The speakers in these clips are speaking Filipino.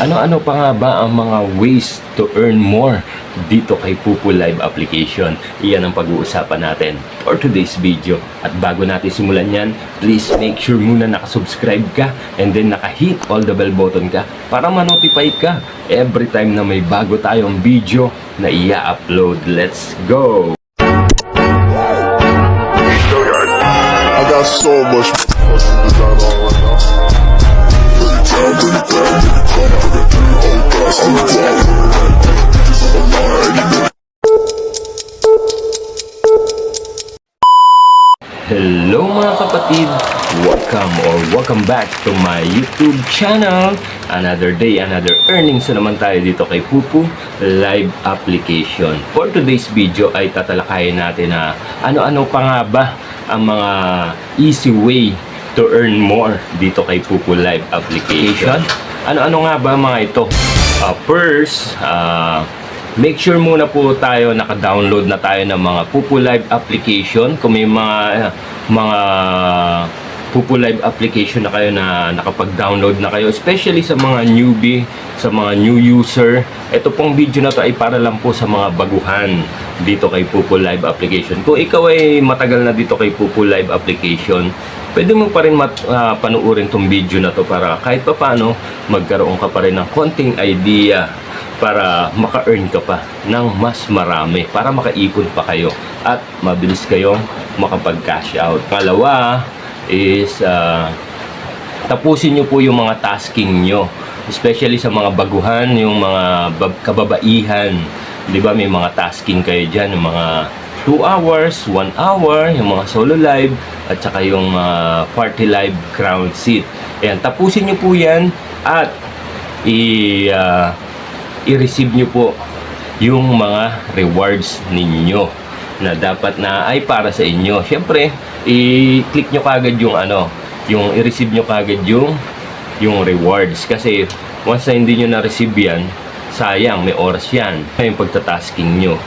Ano-ano pa nga ba ang mga ways to earn more dito kay Pupu Live application? Iyan ang pag-uusapan natin for today's video. At bago natin simulan yan, please make sure muna nakasubscribe ka and then nakahit all the bell button ka para ma-notify ka every time na may bago tayong video na i-upload. Let's go! I got so much fucking design on right now. Hello mga kapatid! Welcome back to my YouTube channel. Another day, another earnings na naman tayo dito kay Pupu Live application. For today's video ay tatalakayin natin na ano-ano pa nga ba ang mga easy way to earn more dito kay Pupu Live application. Ano-ano nga ba mga ito? First, make sure muna po tayo naka-download na tayo ng mga Pupu Live application. Kung may mga Pupu Live application na kayo na nakapag-download na kayo, especially sa mga newbie, sa mga new user, ito pong video na to ay para lang po sa mga baguhan dito kay Pupu Live application. Kung ikaw ay matagal na dito kay Pupu Live application, pwede mo pa rin panuorin tong video na to para kahit pa paano magkaroon ka pa rin ng konting idea para maka-earn ka pa ng mas marami, para makaipon pa kayo at mabilis kayong makapag-cash out. Pangalawa is tapusin nyo po yung mga tasking nyo, especially sa mga baguhan, yung mga kababaihan, di ba? May mga tasking kayo dyan, yung mga 2 hours, 1 hour, yung mga solo live at saka yung party live crown seat. Ayan, tapusin nyo po yan at i-receive nyo po yung mga rewards ninyo na dapat na ay para sa inyo. Siyempre, i-click nyo kagad yung yung i-receive nyo kagad yung rewards. Kasi once na hindi nyo na-receive yan, sayang, may oras yan. Yung pagtatasking nyo.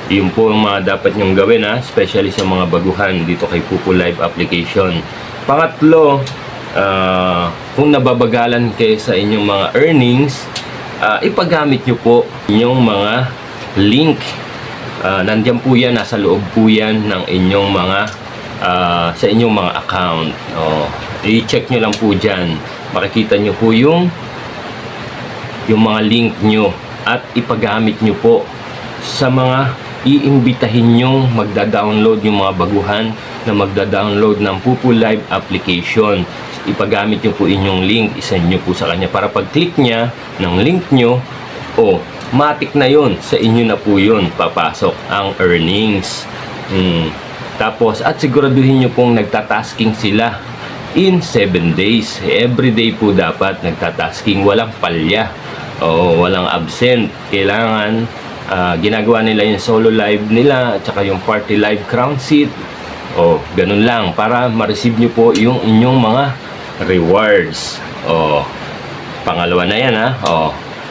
Yun po ang mga dapat nyong gawin, especially sa mga baguhan dito kay Pupu Live application. Pangatlo, kung nababagalan kayo sa inyong mga earnings, ipagamit nyo po inyong mga link. Nandiyan po yan, nasa loob po yan ng inyong mga sa inyong mga account. I-check nyo lang po dyan, makikita nyo po yung mga link nyo at ipagamit nyo po sa mga iimbitahin nyong magda-download, yung mga baguhan na magda-download ng Pupu Live application. Ipagamit nyo po inyong link, isend nyo po sa kanya para pag-click niya ng link nyo, matik na yon, sa inyo na po yun papasok ang earnings. Tapos at siguraduhin nyo pong nagtatasking sila in 7 days. Every day po dapat nagtatasking, walang palya walang absent. Kailangan ginagawa nila yung solo live nila at saka yung party live crown seat. Ganun lang para ma-receive nyo po yung inyong mga rewards. Pangalawa na yan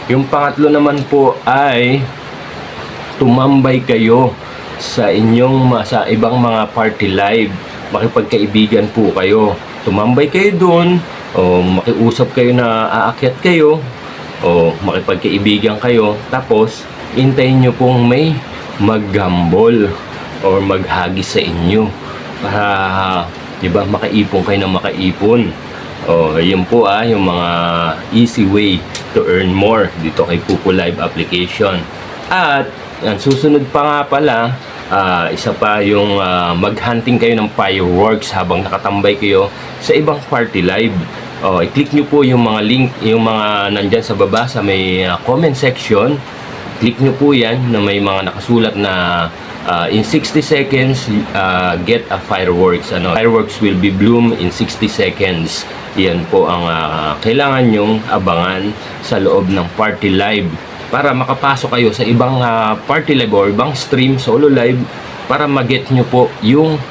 yung pangatlo naman po ay tumambay kayo sa ibang mga party live. Makipagkaibigan po kayo. Tumambay kayo doon, makiusap kayo na aakyat kayo, makipagkaibigan kayo. Tapos, hintayin nyo pong may mag-gamble or maghagis sa inyo para, diba, makaipon kayo ng makaipon. Yun po yung mga easy way to earn more dito kay Pupu Live application. At ang susunod pa nga pala, isa pa yung mag-hunting kayo ng fireworks habang nakatambay kayo sa ibang party live. I-click nyo po yung mga link, yung mga nandyan sa baba sa may comment section. Click nyo po yan na may mga nakasulat na in 60 seconds get a fireworks. Fireworks will be bloom in 60 seconds. Yan po ang kailangan nyong abangan sa loob ng party live para makapasok kayo sa ibang party live or ibang stream, solo live, para mag-get nyo po yung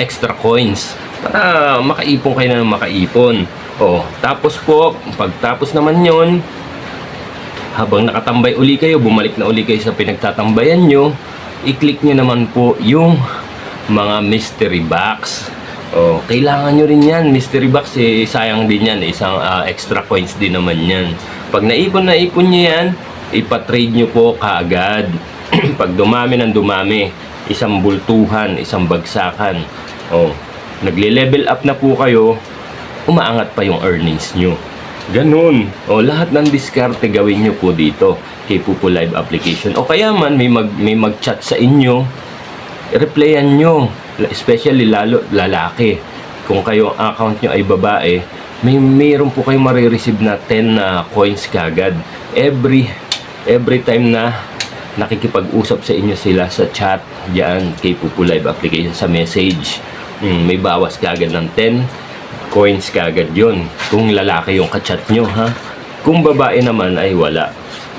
extra coins para makaipon kayo na makaipon. Tapos po, pagtapos naman yon, habang nakatambay uli kayo, bumalik na uli kayo sa pinagtatambayan nyo, i-click nyo naman po yung mga mystery box. Oh, kailangan nyo rin yan. Mystery box, sayang din yan. Isang extra coins din naman yan. Pag naipon nyo yan, ipatrade nyo po kaagad. Pag dumami ng dumami, isang bultuhan, isang bagsakan. Oh, nagle-level up na po kayo, umaangat pa yung earnings nyo. Ganun. O, lahat ng diskarte gawin nyo po dito kay Pupo Live application. O kaya man, may mag-chat sa inyo, replyan nyo. Especially lalo lalaki. Kung kayo ang account nyo ay babae, mayroon po kayo marireceive na 10 coins kagad. Every time na nakikipag-usap sa inyo sila sa chat, diyan kay Pupo Live application sa message. May bawas kagad ng 10 coins kagad yun. Kung lalaki yung kachat nyo, ha? Kung babae naman ay wala.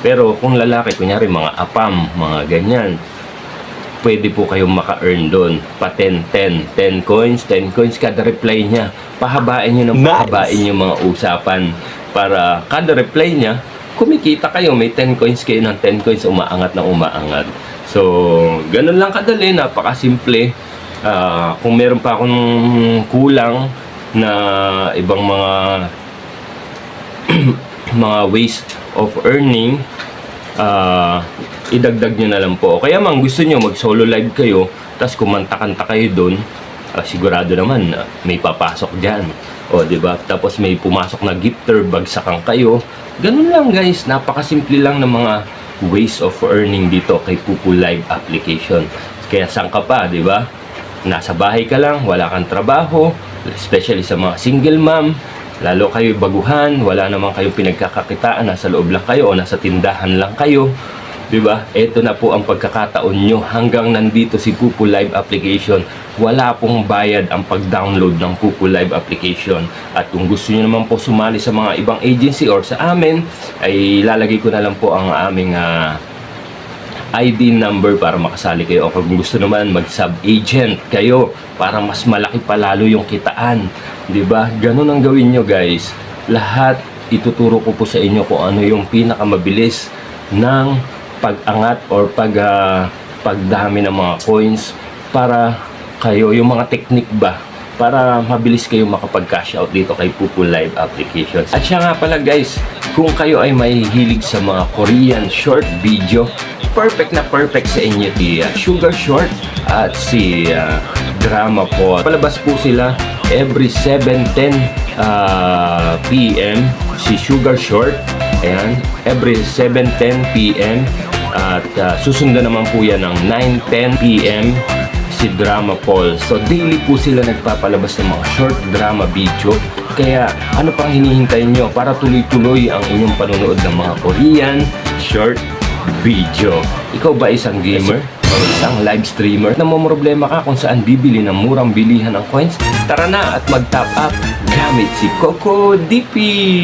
Pero kung lalaki, kunyari mga apam, mga ganyan, pwede po kayong maka-earn doon. Pa 10 coins kada reply niya. Pahabain nyo ng pahabain yung mga usapan para kada reply niya, kumikita kayo. May 10 coins kayo ng 10 coins, umaangat na umaangat. So, ganun lang kadali, napakasimple. Kung meron pa akong kulang na ibang mga mga ways of earning, idagdag nyo na lang po. Kaya man gusto nyo mag solo live kayo, tapos kumanta-kanta kayo doon, sigurado naman may papasok dyan. O, diba? Tapos may pumasok na gifter, bagsakan kayo. Ganun lang guys, napakasimple lang ng mga ways of earning dito kay Pupo Live application. Kaya saan ka pa, diba? Nasa bahay ka lang, wala kang trabaho, especially sa mga single mom, lalo kayo baguhan, wala naman kayong pinagkakakitaan, nasa loob lang kayo o nasa tindahan lang kayo. Diba? Ito na po ang pagkakataon nyo. Hanggang nandito si Pupo Live application. Wala pong bayad ang pag-download ng Pupo Live application. At kung gusto nyo naman po sumali sa mga ibang agency or sa amin, ay lalagay ko na lang po ang aming ID number para makasali kayo. O kung gusto naman mag-sub-agent kayo para mas malaki pa lalo yung kitaan. Diba? Ganun ang gawin nyo guys. Lahat ituturo ko po sa inyo kung ano yung pinakamabilis ng pag-angat or pagdami ng mga coins para kayo, yung mga technique ba, para mabilis kayo makapag-cash out dito kay Pupo Live applications. At siya nga pala guys, kung kayo ay mahihilig sa mga Korean short video, perfect na perfect sa inyo si Sugar Short at si Drama po. Palabas po sila every 7:10 PM si Sugar Short. Ayan, every 7:10 PM at susundan naman po yan ng 9:10 PM si Drama Paul. So daily po sila nagpapalabas ng mga short drama video. Kaya ano pang hinihintay nyo para tuloy-tuloy ang inyong panonood ng mga Korean short video? Ikaw ba isang gamer o isang live streamer na problema ka kung saan bibili ng murang bilihan ng coins? Tara na at mag-top up gamit si Coco DP.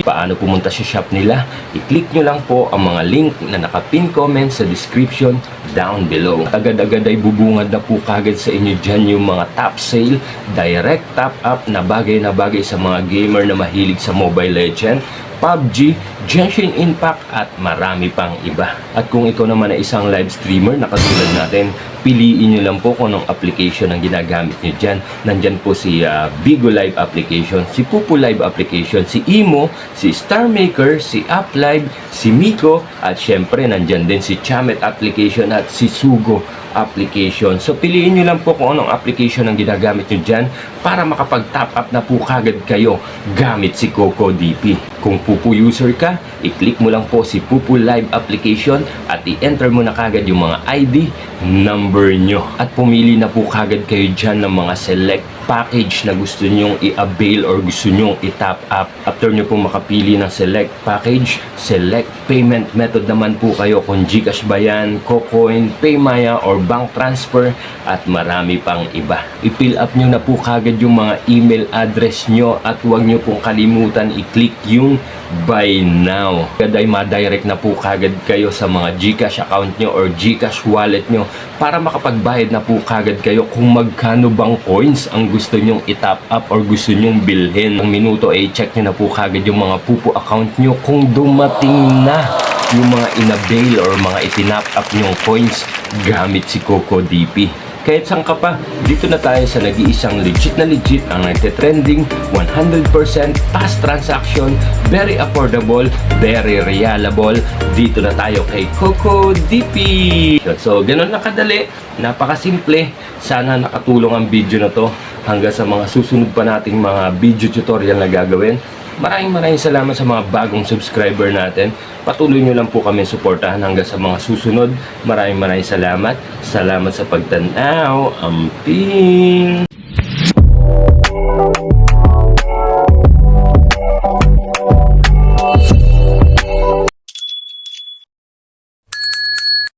Paano pumunta sa shop nila? I-click nyo lang po ang mga link na nakapin comment sa description down below. Agad-agad ay bubungad na po kagad sa inyo dyan yung mga top sale, direct top up na bagay sa mga gamer na mahilig sa Mobile Legends, PUBG, Genshin Impact at marami pang iba. At kung ikaw naman ay isang live streamer na katulad natin, piliin nyo lang po kung anong application ang ginagamit nyo dyan. Nandyan po si Bigo Live application, si Pupo Live application, si Imo, si Star Maker, si UpLive, si Miko, at syempre nandyan din si Chamet application at si Sugo application. So piliin nyo lang po kung anong application ang ginagamit nyo dyan para makapag-top up na po kagad kayo gamit si Coco DP. Kung Pupo user ka, i-click mo lang po si Pupo Live application at i-enter mo na kagad yung mga ID number nyo. At pumili na po kagad kayo dyan ng mga select package na gusto nyong i-avail or gusto nyong i-top up. After nyo po makapili ng select package, select payment method naman po kayo kung GCash ba yan, Cocoin, Paymaya or bank transfer at marami pang iba. I-fill up nyo na po kagad yung mga email address nyo at huwag nyo pong kalimutan i-click yung buy now. Kaya ma-direct na po kagad kayo sa mga GCash account nyo or GCash wallet nyo para makapagbayad na po kagad kayo kung magkano bang coins ang gusto nyong i-top up or gusto nyong bilhin. Ang minuto ay check nyo na po kagad yung mga Pupo account nyo kung dumating na yung mga in-avail or mga itinap up nyong coins gamit si Coco DP. Kahit saan ka pa, dito na tayo sa nag-iisang legit ang nagte-trending, 100% fast transaction, very affordable, very reliable. Dito na tayo kay Coco DP. So, ganun na kadali, napakasimple. Sana nakatulong ang video na to hanggang sa mga susunod pa nating mga video tutorial na gagawin. Maraming salamat sa mga bagong subscriber natin. Patuloy nyo lang po kami suportahan hanggang sa mga susunod. Maraming salamat. Salamat sa pagtanaw. Amping!